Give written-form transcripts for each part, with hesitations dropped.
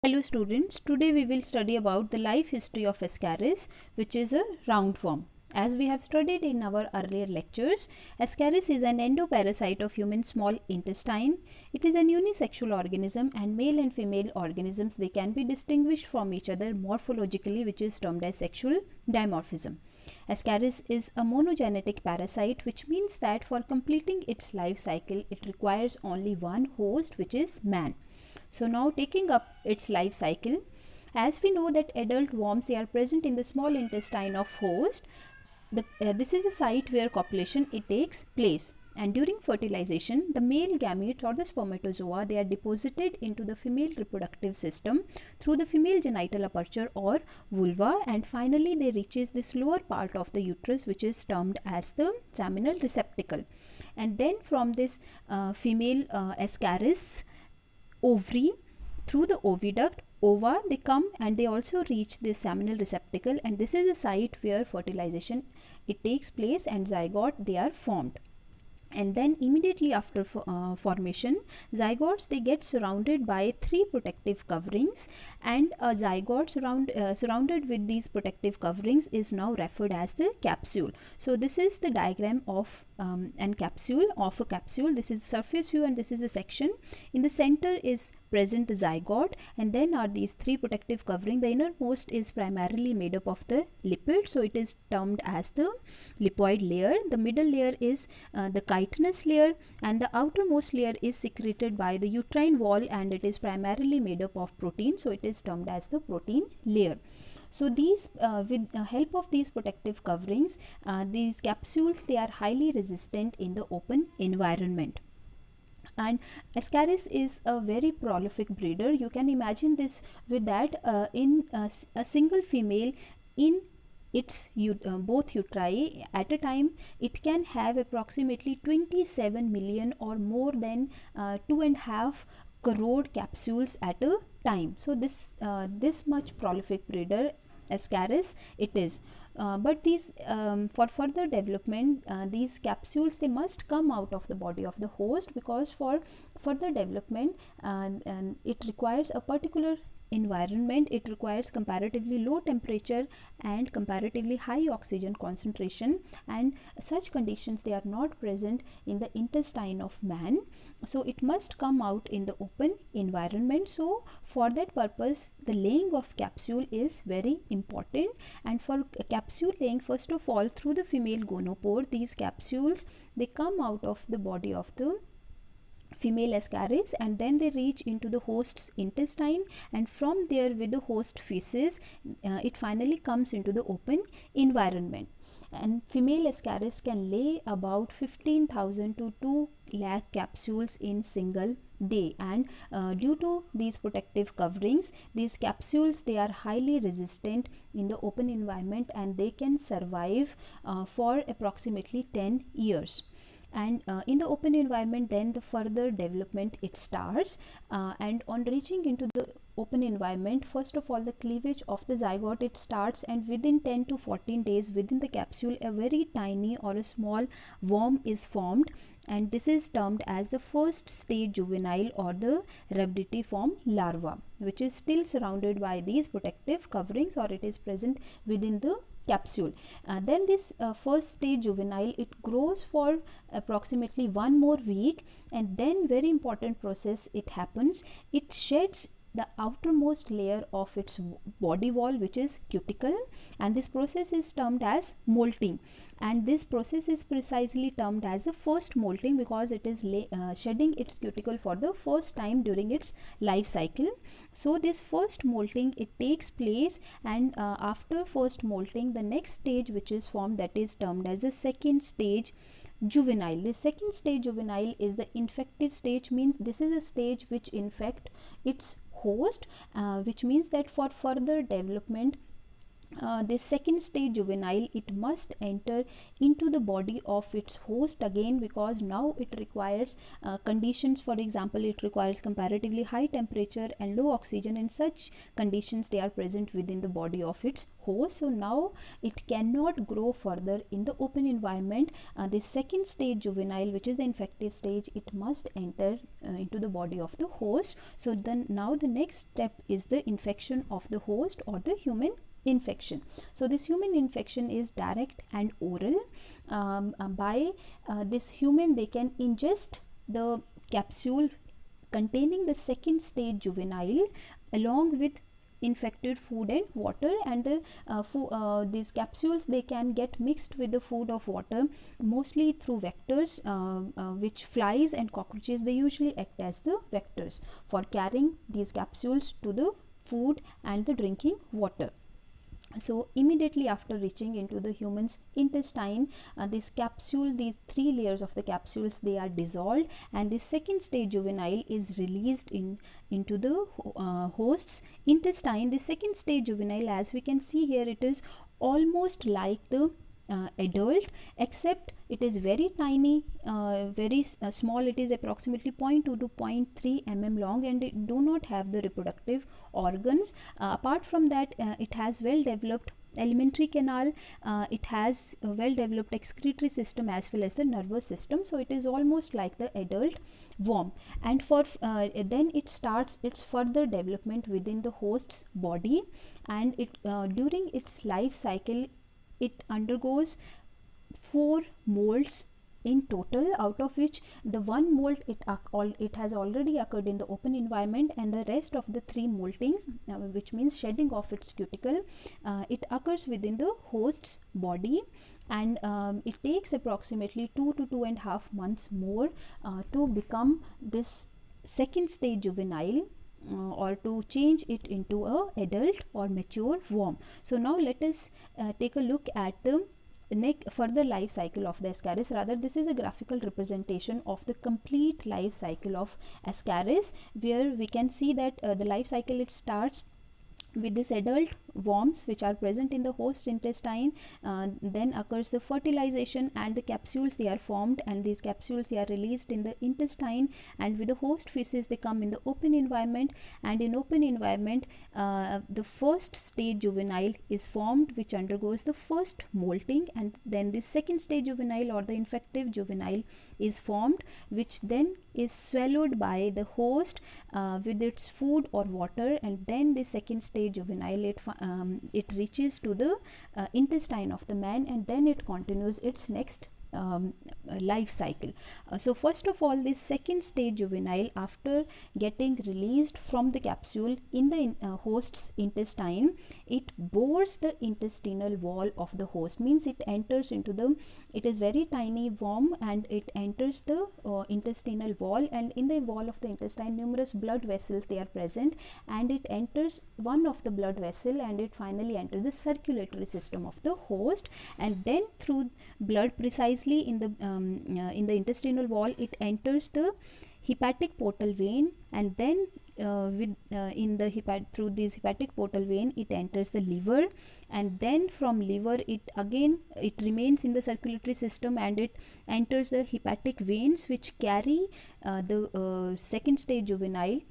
Hello students, today we will study about the life history of Ascaris, which is a roundworm. As we have studied in our earlier lectures, Ascaris is an endoparasite of human small intestine. It is an unisexual organism, and male and female organisms, they can be distinguished from each other morphologically, which is termed as sexual dimorphism. Ascaris is a monogenetic parasite, which means that for completing its life cycle, it requires only one host, which is man. So now taking up its life cycle, as we know that adult worms, they are present in the small intestine of host. This is the site where copulation it takes place, and during fertilization the male gametes or the spermatozoa, they are deposited into the female reproductive system through the female genital aperture or vulva, and finally they reaches this lower part of the uterus, which is termed as the seminal receptacle. And then from this female Ascaris ovary, through the oviduct ova, they come and they also reach the seminal receptacle, and this is the site where fertilization it takes place and zygote they are formed. And then immediately after formation, zygotes they get surrounded by three protective coverings, and a zygote surrounded with these protective coverings is now referred as the capsule. So this is the diagram of an capsule of a capsule. This is the surface view and this is a section. In the center is present the zygote, and then are these three protective covering. The innermost is primarily made up of the lipid, so it is termed as the lipoid layer. The middle layer is the chitinous layer, and the outermost layer is secreted by the uterine wall, and it is primarily made up of protein, so it is termed as the protein layer. So these with the help of these protective coverings, these capsules they are highly resistant in the open environment. And Ascaris is a very prolific breeder. You can imagine this with that in a single female in its both uteri at a time, it can have approximately 27 million or more than 2.5 crore capsules at a time. So this much prolific breeder Ascaris it is. But these for further development, these capsules they must come out of the body of the host, because for further development it requires a particular environment. It requires comparatively low temperature and comparatively high oxygen concentration, and such conditions they are not present in the intestine of man. So it must come out in the open environment. So for that purpose the laying of capsule is very important, and for capsule laying, first of all through the female gonopore, these capsules they come out of the body of the female Ascaris, and then they reach into the host's intestine, and from there with the host feces it finally comes into the open environment. And female Ascaris can lay about 15,000 to 2 lakh capsules in single day, and due to these protective coverings, these capsules they are highly resistant in the open environment, and they can survive for approximately 10 years. And in the open environment then the further development it starts, and on reaching into the open environment, first of all the cleavage of the zygote it starts, and within 10 to 14 days within the capsule a very tiny or a small worm is formed, and this is termed as the first stage juvenile or the rhabditiform larva, which is still surrounded by these protective coverings, or it is present within the capsule. Then this first stage juvenile it grows for approximately 1 more week, and then very important process it happens, it sheds the outermost layer of its body wall, which is cuticle, and this process is termed as molting, and this process is precisely termed as the first molting because it is shedding its cuticle for the first time during its life cycle. So this first molting it takes place, and after first molting the next stage which is formed, that is termed as the second stage juvenile. The second stage juvenile is the infective stage, means this is a stage which infect its host, which means that for further development this second stage juvenile, it must enter into the body of its host again, because now it requires conditions. For example, it requires comparatively high temperature and low oxygen, and such conditions they are present within the body of its host. So now it cannot grow further in the open environment. The second stage juvenile, which is the infective stage, it must enter into the body of the host. So then now the next step is the infection of the host or the human infection. So this human infection is direct and oral. By this human, they can ingest the capsule containing the second stage juvenile along with infected food and water, and these capsules, they can get mixed with the food of water, mostly through vectors, which flies and cockroaches, they usually act as the vectors for carrying these capsules to the food and the drinking water. So immediately after reaching into the human's intestine, this capsule, these three layers of the capsules, they are dissolved, and the second stage juvenile is released into the host's intestine. The second stage juvenile, as we can see here, it is almost like the adult, except it is very tiny, very small. It is approximately 0.2 to 0.3 mm long, and it do not have the reproductive organs. Apart from that, it has well developed alimentary canal, it has a well developed excretory system as well as the nervous system. So it is almost like the adult worm, and for then it starts its further development within the host's body, and it during its life cycle, it undergoes 4 molds in total, out of which the one mold it has already occurred in the open environment, and the rest of the 3 moltings, which means shedding of its cuticle, it occurs within the host's body, and it takes approximately 2 to 2.5 months more to become this second stage juvenile, or to change it into a adult or mature worm. So now let us take a look at the further life cycle of the Ascaris. Rather, this is a graphical representation of the complete life cycle of Ascaris, where we can see that the life cycle, it starts with this adult worms which are present in the host intestine. Then occurs the fertilization, and the capsules, they are formed, and these capsules, they are released in the intestine, and with the host feces, they come in the open environment, and in open environment the first stage juvenile is formed, which undergoes the first molting, and then the second stage juvenile or the infective juvenile is formed, which then is swallowed by the host with its food or water, and then the second stage juvenile, it reaches to the intestine of the man, and then it continues its next life cycle. So first of all, this second stage juvenile, after getting released from the capsule in the host's intestine, it bores the intestinal wall of the host, means it enters into the, it is very tiny worm, and it enters the intestinal wall, and in the wall of the intestine, numerous blood vessels, they are present, and it enters one of the blood vessel, and it finally enters the circulatory system of the host, and then through blood, precisely in the intestinal wall, it enters the hepatic portal vein, and then through this hepatic portal vein, it enters the liver, and then from liver, it remains in the circulatory system, and it enters the hepatic veins, which carry the second stage juvenile.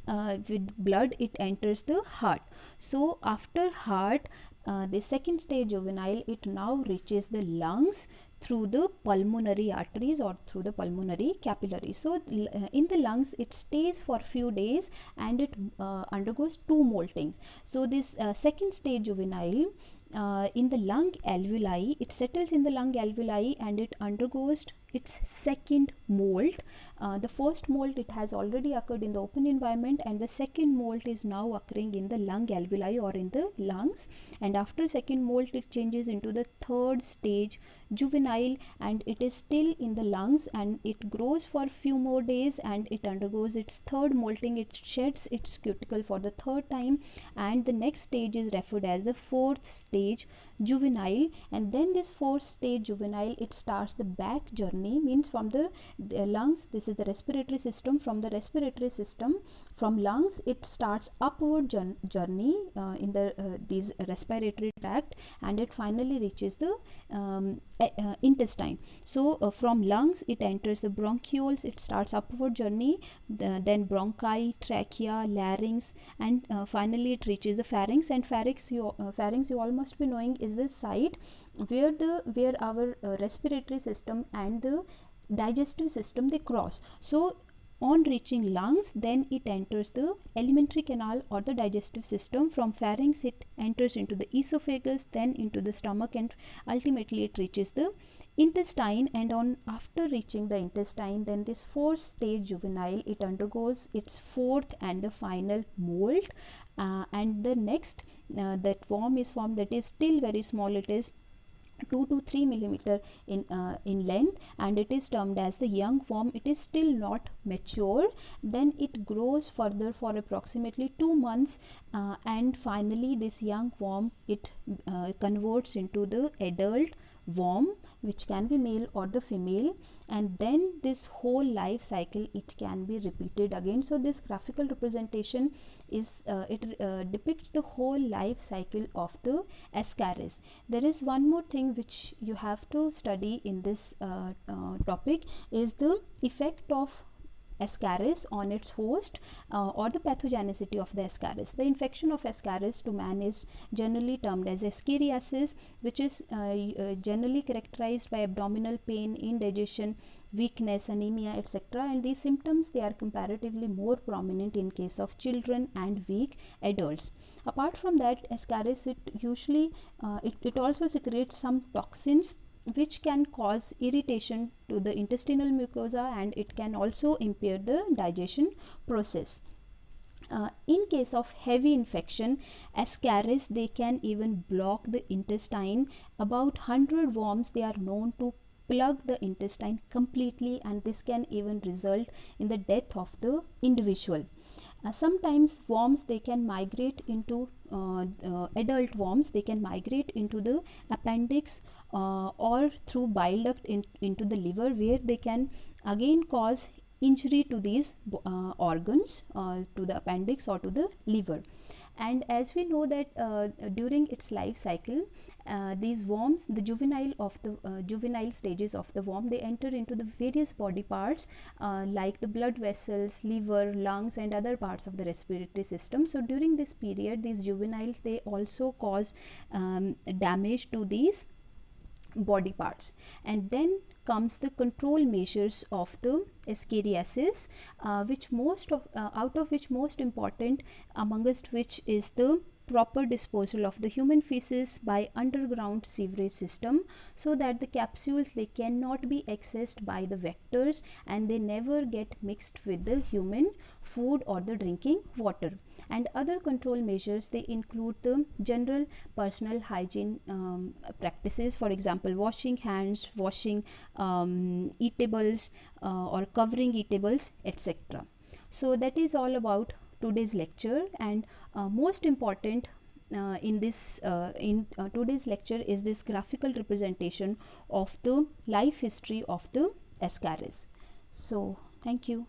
With blood, it enters the heart. So after heart, the second stage juvenile, it now reaches the lungs through the pulmonary arteries or through the pulmonary capillaries. So in the lungs, it stays for few days, and it undergoes 2 moltings. So this second stage juvenile, in the lung alveoli, it settles in the lung alveoli, and it undergoes its second molt. The first molt, it has already occurred in the open environment, and the second molt is now occurring in the lung alveoli or in the lungs, and after second molt, it changes into the third stage juvenile, and it is still in the lungs, and it grows for few more days, and it undergoes its third molting. It sheds its cuticle for the third time, and the next stage is referred as the fourth stage juvenile, and then this fourth stage juvenile, it starts the back journey journey means from the lungs, this is the respiratory system. From the respiratory system, from lungs, it starts upward journey in the these respiratory tract, and it finally reaches the intestine. So from lungs it enters the bronchioles, it starts upward journey, then bronchi, trachea, larynx, and finally it reaches the pharynx. And pharynx you all must be knowing is the site where our respiratory system and the digestive system they cross. So on reaching lungs, then it enters the alimentary canal or the digestive system. From pharynx it enters into the esophagus, then into the stomach, and ultimately it reaches the intestine. And on after reaching the intestine, then this fourth stage juvenile, it undergoes its fourth and the final molt, and the next that worm is formed, that is still very small. It is 2 to 3 millimeter in length, and it is termed as the young worm. It is still not mature. Then it grows further for approximately 2 months, and finally this young worm it converts into the adult worm, which can be male or the female, and then this whole life cycle it can be repeated again. So this graphical representation is depicts the whole life cycle of the ascaris. There is one more thing which you have to study in this topic, is the effect of ascaris on its host, or the pathogenicity of the ascaris. The infection of ascaris to man is generally termed as ascariasis, which is generally characterized by abdominal pain, indigestion, weakness, anemia, etc. And these symptoms they are comparatively more prominent in case of children and weak adults. Apart from that, ascaris it usually it also secretes some toxins which can cause irritation to the intestinal mucosa, and it can also impair the digestion process. In case of heavy infection, ascaris they can even block the intestine. About 100 worms they are known to plug the intestine completely, and this can even result in the death of the individual. Sometimes worms they can migrate into adult worms, they can migrate into the appendix or through bile duct into the liver, where they can again cause injury to these organs, to the appendix or to the liver. And as we know that during its life cycle, these worms, the juvenile stages of the worm, they enter into the various body parts like the blood vessels, liver, lungs, and other parts of the respiratory system. So during this period, these juveniles they also cause damage to these body parts. And then comes the control measures of the ascariasis, out of which most important amongst which is the proper disposal of the human feces by underground sewerage system, so that the capsules they cannot be accessed by the vectors and they never get mixed with the human food or the drinking water. And other control measures they include the general personal hygiene practices, for example washing hands, washing eatables or covering eatables, etc. So that is all about today's lecture, and most important in today's lecture is this graphical representation of the life history of the ascaris. So thank you.